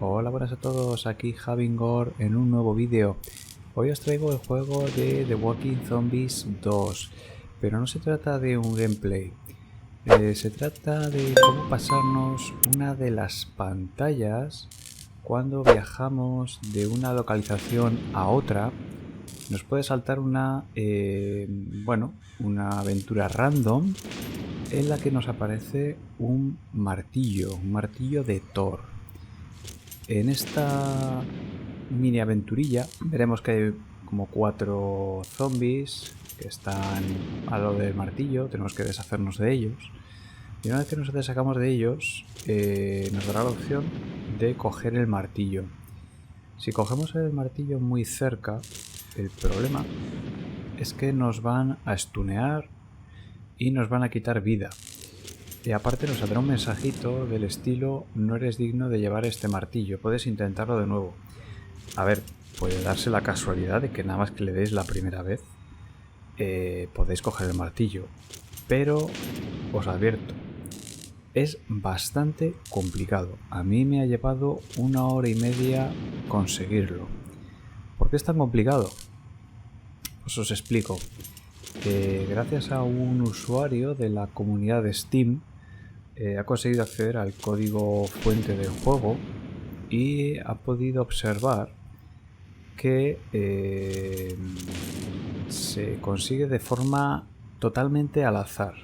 Hola, buenas a todos, aquí Javingor en un nuevo vídeo. Hoy os traigo el juego de The Walking Zombies 2, pero no se trata de un gameplay. Se trata de cómo pasarnos una de las pantallas cuando viajamos de una localización a otra. Nos puede saltar una aventura random en la que nos aparece un martillo de Thor. En esta mini aventurilla veremos que hay como 4 zombies que están a lo del martillo, tenemos que deshacernos de ellos. Y una vez que nos deshagamos de ellos, nos dará la opción de coger el martillo. Si cogemos el martillo muy cerca, el problema es que nos van a stunear y nos van a quitar vida. Y aparte nos saldrá un mensajito del estilo: no eres digno de llevar este martillo, puedes intentarlo de nuevo. A ver, puede darse la casualidad de que nada más que le deis la primera vez podéis coger el martillo, pero os advierto, es bastante complicado. A mí me ha llevado 1 hora y media conseguirlo. ¿Por qué es tan complicado? Pues os explico. Gracias a un usuario de la comunidad de Steam, ha conseguido acceder al código fuente del juego y ha podido observar que se consigue de forma totalmente al azar.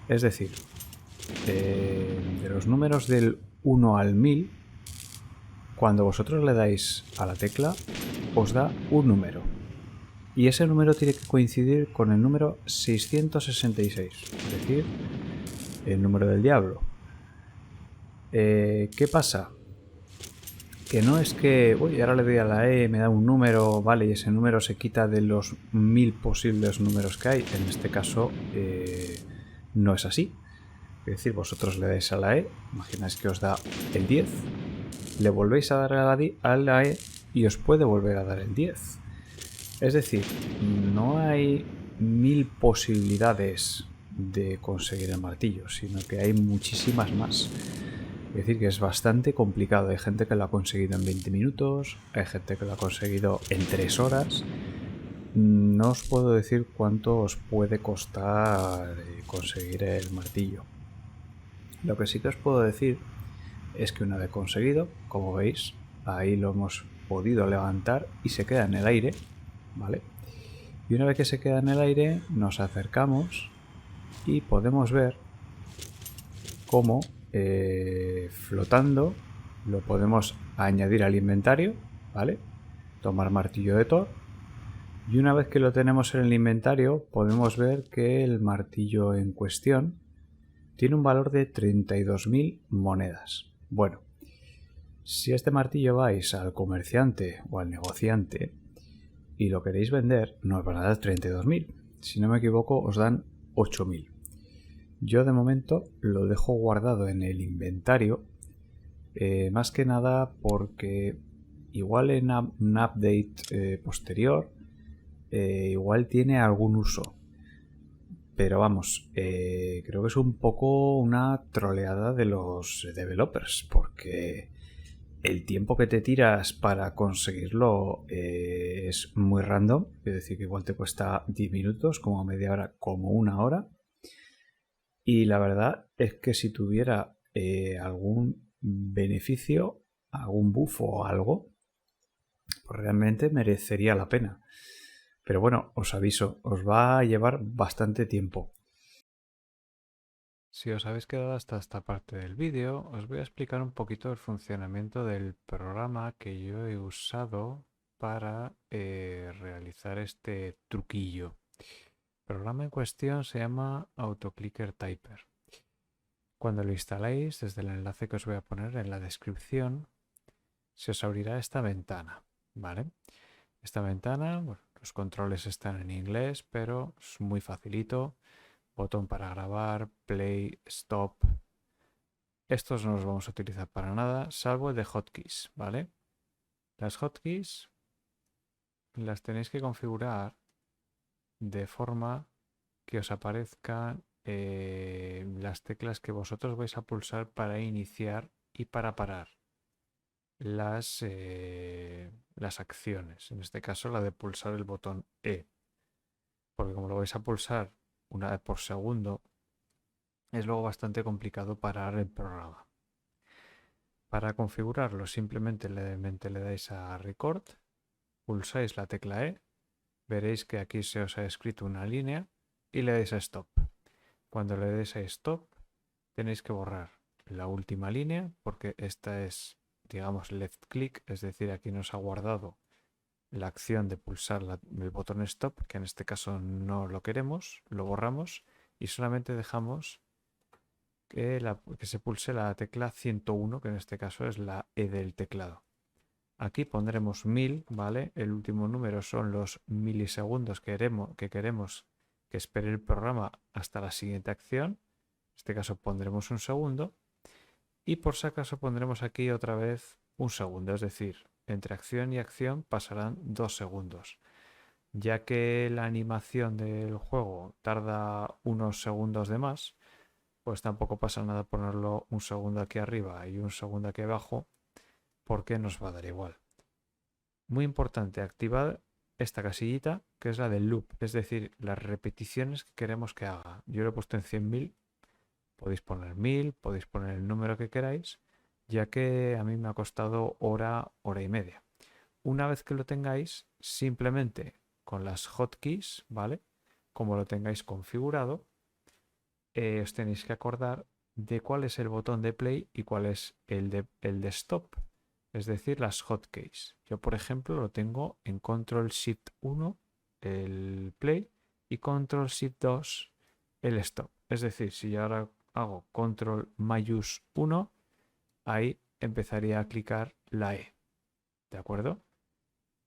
Es decir, de los números del 1 al 1000, cuando vosotros le dais a la tecla, os da un número. Y ese número tiene que coincidir con el número 666, es decir, el número del diablo. ¿Qué pasa? Que no es que, uy, ahora le doy a la E, me da un número, vale, y ese número se quita de los 1000 posibles números que hay. En este caso, no es así. Es decir, vosotros le dais a la E, imagináis que os da el 10, le volvéis a dar a la E y os puede volver a dar el 10. Es decir, no hay 1000 posibilidades de conseguir el martillo, sino que hay muchísimas más. Es decir, que es bastante complicado. Hay gente que lo ha conseguido en 20 minutos, hay gente que lo ha conseguido en 3 horas. No os puedo decir cuánto os puede costar conseguir el martillo. Lo que sí que os puedo decir es que una vez conseguido, como veis, ahí lo hemos podido levantar y se queda en el aire, ¿vale? Y una vez que se queda en el aire, nos acercamos y podemos ver cómo flotando lo podemos añadir al inventario, ¿vale? Tomar martillo de Thor. Y una vez que lo tenemos en el inventario, podemos ver que el martillo en cuestión tiene un valor de 32.000 monedas. Bueno, si este martillo vais al comerciante o al negociante y lo queréis vender, no os van a dar 32.000. Si no me equivoco, os dan 8.000. Yo de momento lo dejo guardado en el inventario, más que nada porque igual en un update posterior igual tiene algún uso. Pero vamos, creo que es un poco una troleada de los developers, porque el tiempo que te tiras para conseguirlo es muy random, es decir, que igual te cuesta 10 minutos, como media hora, como 1 hora. Y la verdad es que si tuviera algún beneficio, algún buff o algo, pues realmente merecería la pena. Pero bueno, os aviso, os va a llevar bastante tiempo. Si os habéis quedado hasta esta parte del vídeo, os voy a explicar un poquito el funcionamiento del programa que yo he usado para realizar este truquillo. El programa en cuestión se llama AutoClicker Typer. Cuando lo instaléis, desde el enlace que os voy a poner en la descripción, se os abrirá esta ventana, ¿vale? Esta ventana, bueno, los controles están en inglés, pero es muy facilito. Botón para grabar, play, stop. Estos no los vamos a utilizar para nada, salvo el de hotkeys, ¿vale? Las hotkeys las tenéis que configurar de forma que os aparezcan las teclas que vosotros vais a pulsar para iniciar y para parar. las acciones. En este caso la de pulsar el botón E. Porque como lo vais a pulsar una vez por segundo, es luego bastante complicado parar el programa. Para configurarlo simplemente le dais a Record, pulsáis la tecla E, veréis que aquí se os ha escrito una línea y le dais a Stop. Cuando le des a Stop tenéis que borrar la última línea porque esta es, digamos, left click, es decir, aquí nos ha guardado la acción de pulsar el botón Stop, que en este caso no lo queremos, lo borramos y solamente dejamos que se pulse la tecla 101, que en este caso es la E del teclado. Aquí pondremos 1000, ¿vale? El último número son los milisegundos que queremos que espere el programa hasta la siguiente acción. En este caso pondremos un segundo. Y por si acaso pondremos aquí otra vez un segundo, es decir, entre acción y acción pasarán 2 segundos. Ya que la animación del juego tarda unos segundos de más, pues tampoco pasa nada ponerlo un segundo aquí arriba y un segundo aquí abajo, porque nos va a dar igual. Muy importante, activar esta casillita que es la del loop, es decir, las repeticiones que queremos que haga. Yo lo he puesto en 100.000, podéis poner 1000, podéis poner el número que queráis, ya que a mí me ha costado hora, hora y media. Una vez que lo tengáis, simplemente con las hotkeys, ¿vale? Como lo tengáis configurado, os tenéis que acordar de cuál es el botón de play y cuál es el de stop, es decir, las hotkeys. Yo, por ejemplo, lo tengo en Control Shift 1, el play, y Control Shift 2, el stop. Es decir, si yo ahora hago Control mayús 1, ahí empezaría a clicar la E, ¿de acuerdo?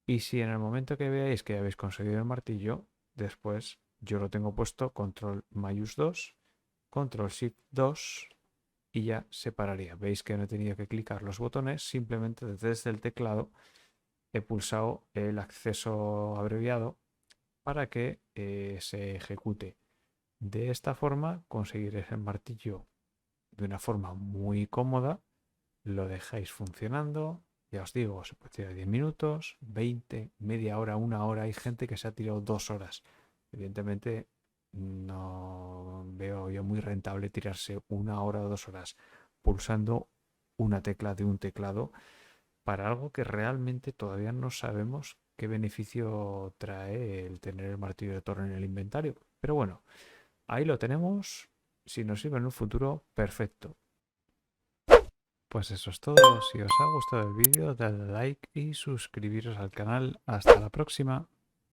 Y si en el momento que veáis que habéis conseguido el martillo, después yo lo tengo puesto Control mayús 2, Control Shift 2 y ya se pararía. Veis que no he tenido que clicar los botones, simplemente desde el teclado he pulsado el acceso abreviado para que se ejecute. De esta forma conseguiréis el martillo de una forma muy cómoda, lo dejáis funcionando, ya os digo, se puede tirar 10 minutos, 20, media hora, una hora, hay gente que se ha tirado 2 horas. Evidentemente no veo yo muy rentable tirarse una hora o 2 horas pulsando una tecla de un teclado para algo que realmente todavía no sabemos qué beneficio trae el tener el martillo de Thor en el inventario. Pero bueno, ahí lo tenemos. Si nos sirve en un futuro, perfecto. Pues eso es todo. Si os ha gustado el vídeo, dadle like y suscribiros al canal. Hasta la próxima.